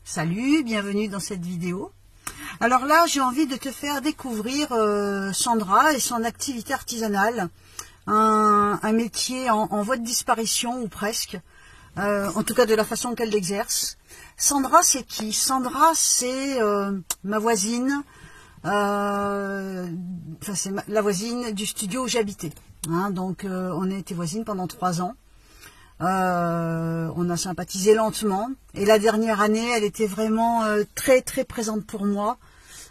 Salut, bienvenue dans cette vidéo. Alors là, j'ai envie de te faire découvrir Sandra et son activité artisanale, un métier en voie de disparition ou presque, en tout cas de la façon qu'elle l'exerce. Sandra, c'est qui? Sandra, c'est ma voisine, c'est la voisine du studio où j'habitais. Hein, donc on a été voisines pendant 3 ans. On a sympathisé lentement et la dernière année elle était vraiment très présente pour moi,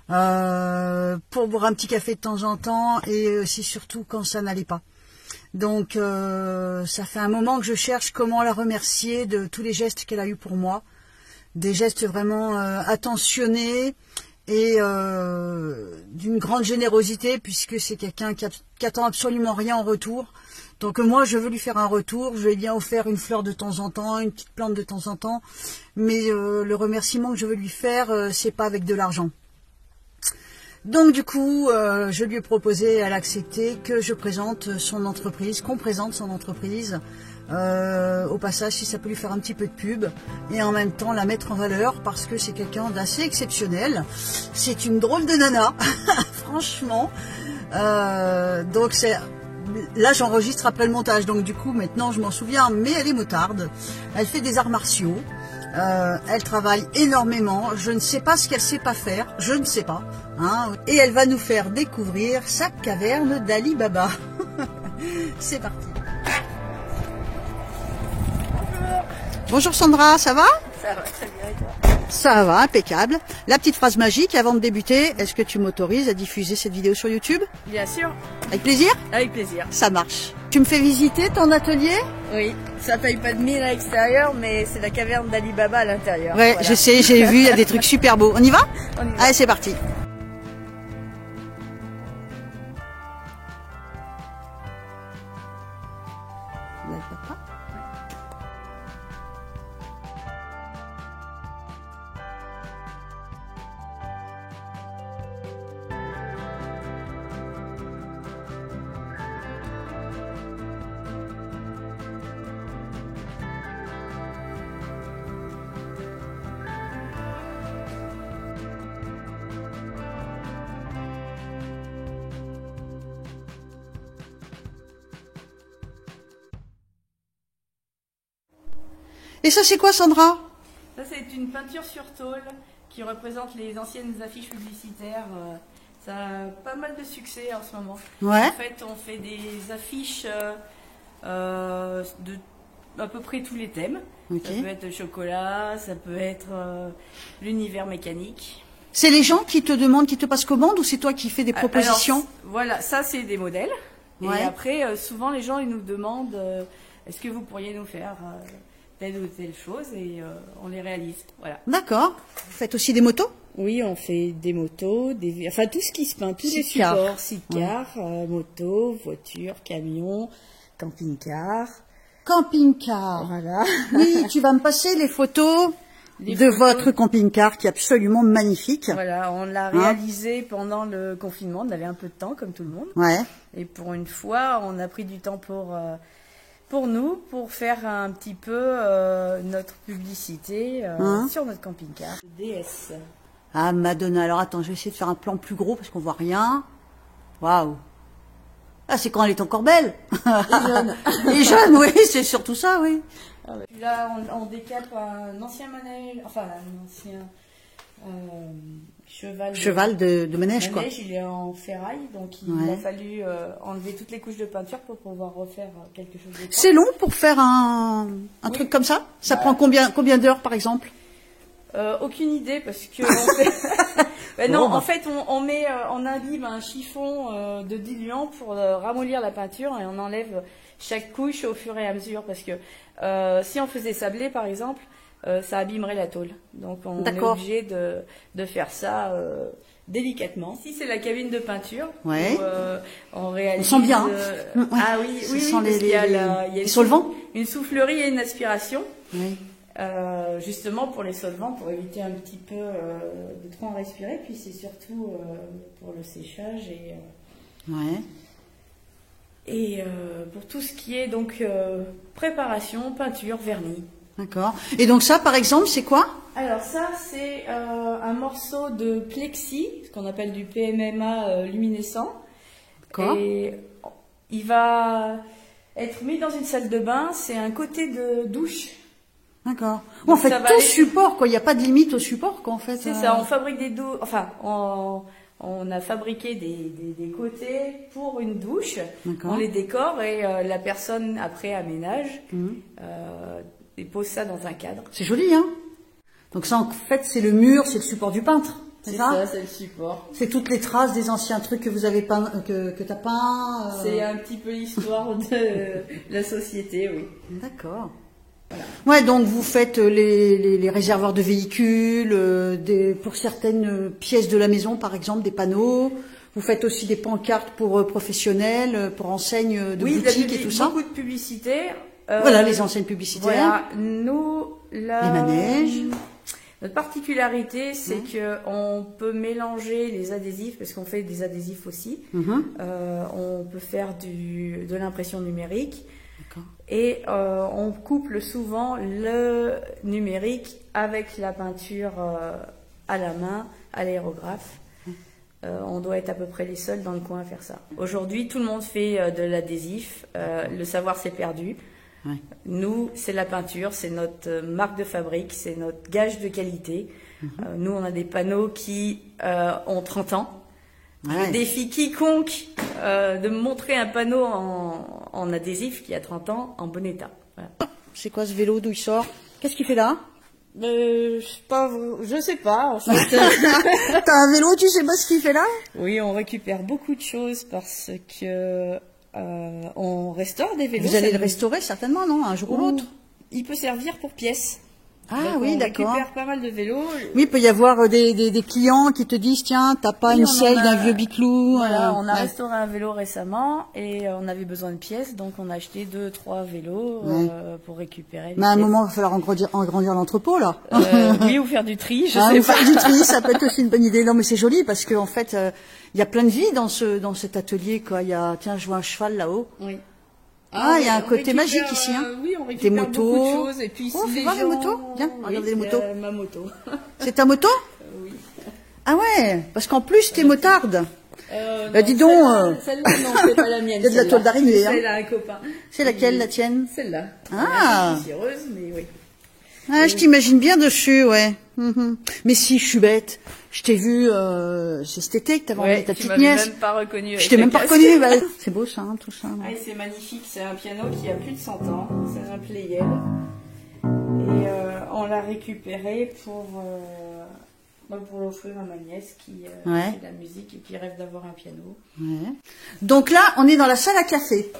pour boire un petit café de temps en temps et aussi surtout quand ça n'allait pas. Donc ça fait un moment que je cherche comment la remercier de tous les gestes qu'elle a eu pour moi, des gestes vraiment attentionnés et d'une grande générosité, puisque c'est quelqu'un qui attend absolument rien en retour. Donc moi, je veux lui faire un retour, je lui ai bien offert une fleur de temps en temps, une petite plante de temps en temps, mais le remerciement que je veux lui faire, c'est pas avec de l'argent. Donc du coup, je lui ai proposé, elle a accepté que je présente son entreprise, qu'on présente son entreprise, au passage si ça peut lui faire un petit peu de pub, et en même temps la mettre en valeur, parce que c'est quelqu'un d'assez exceptionnel. C'est une drôle de nana, franchement, donc c'est... Là, j'enregistre après le montage, donc du coup, maintenant, je m'en souviens, mais elle est motarde. Elle fait des arts martiaux. Elle travaille énormément. Je ne sais pas ce qu'elle sait pas faire. Je ne sais pas. Hein. Et elle va nous faire découvrir sa caverne d'Ali Baba. C'est parti. Bonjour Sandra, ça va? Ça va très bien et toi? Ça va, impeccable. La petite phrase magique avant de débuter, est-ce que tu m'autorises à diffuser cette vidéo sur YouTube? Bien sûr. Avec plaisir? Avec plaisir. Ça marche. Tu me fais visiter ton atelier? Oui, ça paye pas de mine à l'extérieur, mais c'est la caverne d'Ali Baba à l'intérieur. Ouais, voilà. Je sais, j'ai vu, il y a des trucs super beaux. On y va? On y va. Allez, c'est parti. Et ça, c'est quoi, Sandra? Ça, c'est une peinture sur tôle qui représente les anciennes affiches publicitaires. Ça a pas mal de succès en ce moment. Ouais. En fait, on fait des affiches de à peu près tous les thèmes. Okay. Ça peut être le chocolat, ça peut être l'univers mécanique. C'est les gens qui te demandent, qui te passent commande, ou c'est toi qui fais des propositions? Alors, voilà, ça c'est des modèles. Ouais. Et après, souvent les gens ils nous demandent est-ce que vous pourriez nous faire telle ou telle chose, et on les réalise. Voilà. D'accord. Vous faites aussi des motos? Oui, on fait des motos, enfin tout ce qui se peint, tous les supports, sidecar, motos, voitures, camions, camping-car. Camping-car. Voilà. Oui, tu vas me passer les photos de votre camping-car qui est absolument magnifique. Voilà, on l'a réalisé pendant le confinement, on avait un peu de temps comme tout le monde. Ouais. Et pour une fois, on a pris du temps pour nous, pour faire un petit peu notre publicité sur notre camping-car. DS. Ah, Madonna. Alors attends, je vais essayer de faire un plan plus gros parce qu'on voit rien. Waouh. Ah, c'est quand elle est encore belle. Et jeune. Et jeune, oui, c'est surtout ça, oui. Là, on décape un ancien manège, enfin un ancien cheval de manège, quoi. Il est en ferraille, donc il a fallu enlever toutes les couches de peinture pour pouvoir refaire quelque chose de propre. C'est long pour faire un truc comme ça? Ça prend combien d'heures, par exemple? Aucune idée, parce que en fait on imbibe un chiffon de diluant pour ramollir la peinture, et on enlève chaque couche au fur et à mesure, parce que si on faisait sabler par exemple, ça abîmerait la tôle, donc on est obligé de faire ça délicatement. Ici c'est la cabine de peinture, ouais. Où on réalise... On sent bien. Ah oui, il y a les solvants, une soufflerie et une aspiration. Oui. Justement pour les solvants, pour éviter un petit peu de trop en respirer, puis c'est surtout pour le séchage et pour tout ce qui est donc préparation, peinture, vernis. D'accord. Et donc ça, par exemple, c'est quoi? Alors ça, c'est un morceau de plexi, ce qu'on appelle du PMMA luminescent. D'accord. Et il va être mis dans une salle de bain. C'est un côté de douche. D'accord. En fait, tout support, quoi. Il n'y a pas de limite au support, quoi, en fait. C'est ça, on fabrique des douches. Enfin, on a fabriqué des côtés pour une douche. On les décore et la personne, après, aménage et pose ça dans un cadre. C'est joli, hein? Donc ça, en fait, c'est le mur, c'est le support du peintre. C'est ça, c'est le support. C'est toutes les traces des anciens trucs que vous avez peint, que tu as peint. C'est un petit peu l'histoire de la société, oui. D'accord. Voilà. Ouais, donc vous faites les réservoirs de véhicules, pour certaines pièces de la maison, par exemple, des panneaux. Vous faites aussi des pancartes pour professionnels, pour enseignes de boutiques et tout ça. Beaucoup de publicité. Voilà, les enseignes publicitaires. Voilà, nous, les manèges. Notre particularité, c'est que on peut mélanger les adhésifs, parce qu'on fait des adhésifs aussi. On peut faire de l'impression numérique. Et on couple souvent le numérique avec la peinture à la main, à l'aérographe. On doit être à peu près les seuls dans le coin à faire ça. Aujourd'hui, tout le monde fait de l'adhésif. Le savoir s'est perdu. Ouais. Nous, c'est la peinture, c'est notre marque de fabrique, c'est notre gage de qualité. Nous, on a des panneaux qui ont 30 ans. Ouais. Je défie quiconque de me montrer un panneau en adhésif qui a 30 ans en bon état. Voilà. C'est quoi ce vélo, d'où il sort? Qu'est-ce qu'il fait là? Je sais pas, en fait. T'as un vélo, tu sais pas ce qu'il fait là? Oui, on récupère beaucoup de choses parce que on restaure des vélos. Vous allez le restaurer certainement, non? Un jour ou l'autre? Il peut servir pour pièces. Ah oui, d'accord. On récupère pas mal de vélos. Oui, il peut y avoir des clients qui te disent, tiens, t'as pas une selle d'un vieux biclou. Voilà, on a restauré un vélo récemment et on avait besoin de pièces, donc on a acheté 2-3 vélos pour récupérer. Mais à un moment, il va falloir agrandir l'entrepôt, là. Oui, ou faire du tri, je sais pas. Faire du tri, ça peut être aussi une bonne idée. Non, mais c'est joli parce qu'en fait, il y a plein de vie dans cet atelier, quoi. Il y a, tiens, je vois un cheval là-haut. Oui. Il y a un côté magique ici, hein. Oui, on récupère des motos. Beaucoup de choses. Et puis, fais voir les motos. Viens, regardez les motos. Ma moto. C'est ta moto? Oui. Ah ouais, parce qu'en plus, t'es motarde. Dis donc. Celle-là, non, c'est pas la mienne. Il y a de la toile d'araignée, hein. Celle-là, un copain. C'est laquelle, la tienne? Celle-là. Ah. Je suis heureuse, mais oui. Ah, je t'imagine bien dessus, ouais. Mais si, je suis bête. Je t'ai vu, c'est cet été que t'avais emmené ta petite nièce. Je t'ai même pas reconnue. Je t'ai même pas reconnue. Bah, c'est beau ça, hein, tout ça. Ah, c'est magnifique. C'est un piano qui a plus de 100 ans. C'est un Pleyel. Et on l'a récupéré pour l'offrir à ma nièce qui fait de la musique et qui rêve d'avoir un piano. Ouais. Donc là, on est dans la salle à café.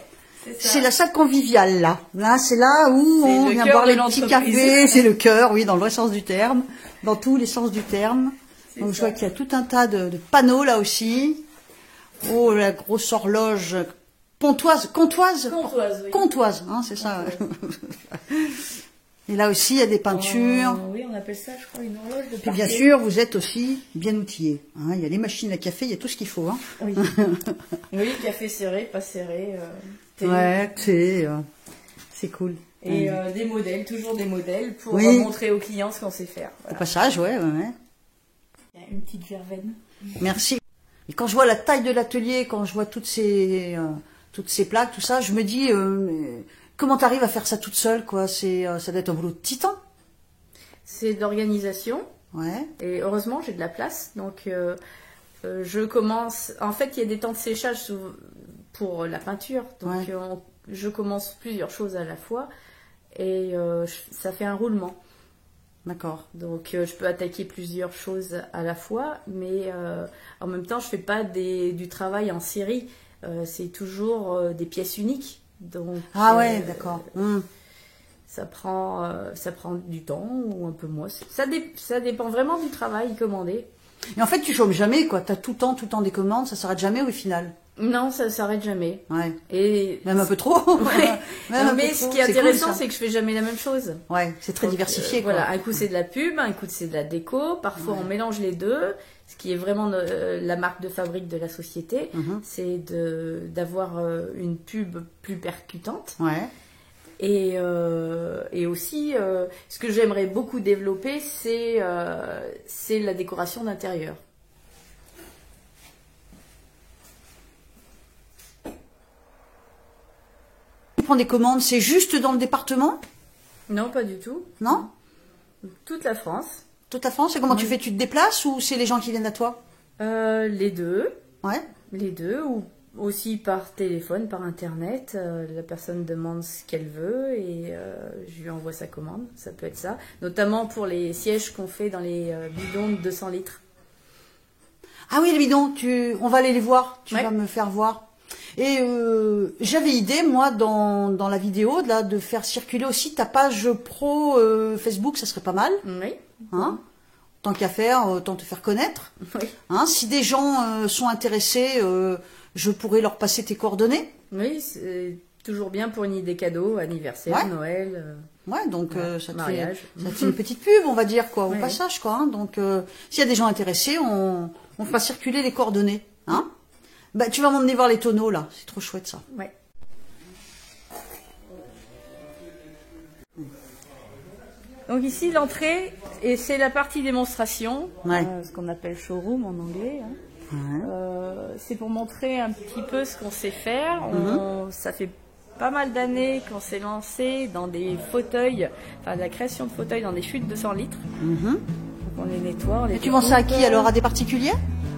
C'est la salle conviviale, là. Là, c'est là où on vient boire les petits cafés. C'est le cœur, oui, dans le vrai sens du terme. Dans tous les sens du terme. Donc, je vois qu'il y a tout un tas de panneaux, là aussi. Oh, la grosse horloge comtoise, oui. Comtoise, hein, c'est ça. Et là aussi, il y a des peintures. Oui, on appelle ça, je crois, une horloge de parquet. Et bien sûr, vous êtes aussi bien outillés. Hein. Il y a les machines à café, il y a tout ce qu'il faut. Hein. Oui. Oui, café serré, pas serré. Thé. Ouais, c'est cool. Et des modèles, toujours des modèles, pour montrer aux clients ce qu'on sait faire. Voilà. Au passage, ouais. Il y a une petite verveine. Merci. Et quand je vois la taille de l'atelier, quand je vois toutes ces plaques, tout ça, je me dis, comment t'arrives à faire ça toute seule, quoi? Ça doit être un boulot de titan. C'est de l'organisation. Ouais. Et heureusement, j'ai de la place. Donc, je commence... En fait, il y a des temps de séchage pour la peinture. Donc, je commence plusieurs choses à la fois. Et ça fait un roulement. D'accord. Donc, je peux attaquer plusieurs choses à la fois. Mais en même temps, je ne fais pas du travail en série. C'est toujours des pièces uniques. Donc, d'accord. Ça prend du temps ou un peu moins. Ça dépend vraiment du travail commandé. Et en fait, tu chômes jamais, quoi. T'as tout le temps des commandes, ça s'arrête jamais au final. Non, ça s'arrête jamais. Ouais. Et même un peu trop. Ouais. Mais ce qui est intéressant, c'est que je fais jamais la même chose. Ouais, c'est très diversifié. Quoi. Voilà, un coup c'est de la pub, un coup c'est de la déco. Parfois on mélange les deux. Ce qui est vraiment la marque de fabrique de la société, c'est d'avoir une pub plus percutante. Ouais. Et aussi, ce que j'aimerais beaucoup développer, c'est la décoration d'intérieur. Tu prends des commandes, c'est juste dans le département? Non, pas du tout. Non? Toute la France. Toute la France? Et comment tu fais? Tu te déplaces ou c'est les gens qui viennent à toi? Les deux. Ouais. Les deux, ou aussi par téléphone, par internet. La personne demande ce qu'elle veut et je lui envoie sa commande. Ça peut être ça. Notamment pour les sièges qu'on fait dans les bidons de 200 litres. Ah oui, les bidons, on va aller les voir. Tu Ouais. vas me faire voir. Et j'avais idée, moi, dans la vidéo, là, de faire circuler aussi ta page pro Facebook, ça serait pas mal. Oui. Hein? Tant qu'à faire, autant te faire connaître. Oui. Hein? Si des gens sont intéressés, je pourrais leur passer tes coordonnées. Oui, c'est toujours bien pour une idée cadeau, anniversaire, Ouais. Noël. Ouais, donc ça te mariage. ça te fait une petite pub, on va dire, quoi, au Ouais. passage, quoi. Hein. Donc, s'il y a des gens intéressés, on fera circuler les coordonnées. Hein? Bah, tu vas m'emmener voir les tonneaux, là. C'est trop chouette, ça. Ouais. Donc ici, l'entrée, et c'est la partie démonstration, Ouais. ce qu'on appelle showroom en anglais. Hein. Ouais. C'est pour montrer un petit peu ce qu'on sait faire. Ça fait pas mal d'années qu'on s'est lancé dans des fauteuils, enfin la création de fauteuils dans des chutes de 100 litres. Mhm. Donc on les nettoie, on les Et tu vends ça à qui, découpe. alors? À des particuliers?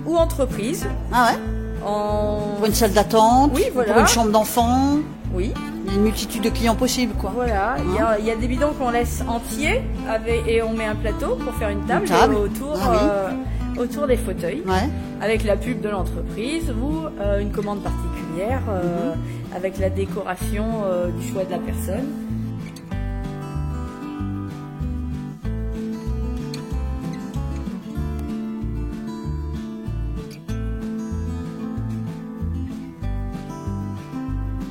Ou entreprises. Ah ouais? Pour une salle d'attente? Oui, voilà. Pour une chambre d'enfant? Oui, Il y a une multitude de clients possibles, quoi. voilà. Il y a des bidons qu'on laisse entiers et on met un plateau pour faire une table, table. autour, Ah autour des fauteuils. Ouais. Avec la pub de l'entreprise ou une commande particulière avec la décoration du choix de la personne.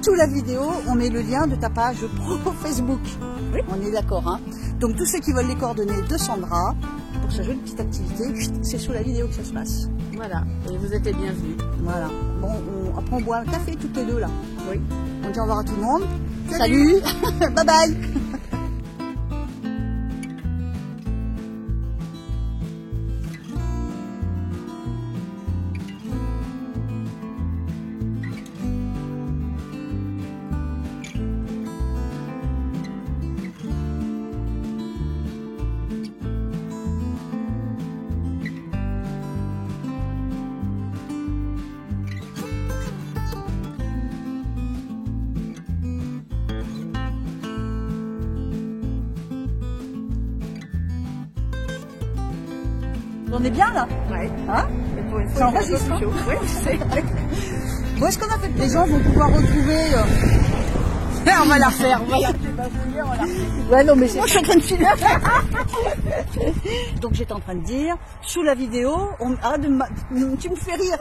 Sous la vidéo, on met le lien de ta page pro Facebook. Oui. On est d'accord, hein? Donc tous ceux qui veulent les coordonnées de Sandra, pour sa jolie petite activité, c'est sous la vidéo que ça se passe. Voilà, et vous êtes les bienvenus. Voilà. Bon, après on boit un café toutes les deux là. Oui. On dit au revoir à tout le monde. Salut. Bye bye. On est bien là? Ouais. Hein? Et pour une Ça fois, il fait un enregistre, peu plus chaud. Oui, je sais. Bon, est-ce qu'on a fait? Les gens vont pouvoir retrouver. On va la refaire. On va la refaire. Ouais, non, mais moi je suis en train de filmer. Donc j'étais en train de dire, sous la vidéo, arrête tu me fais rire.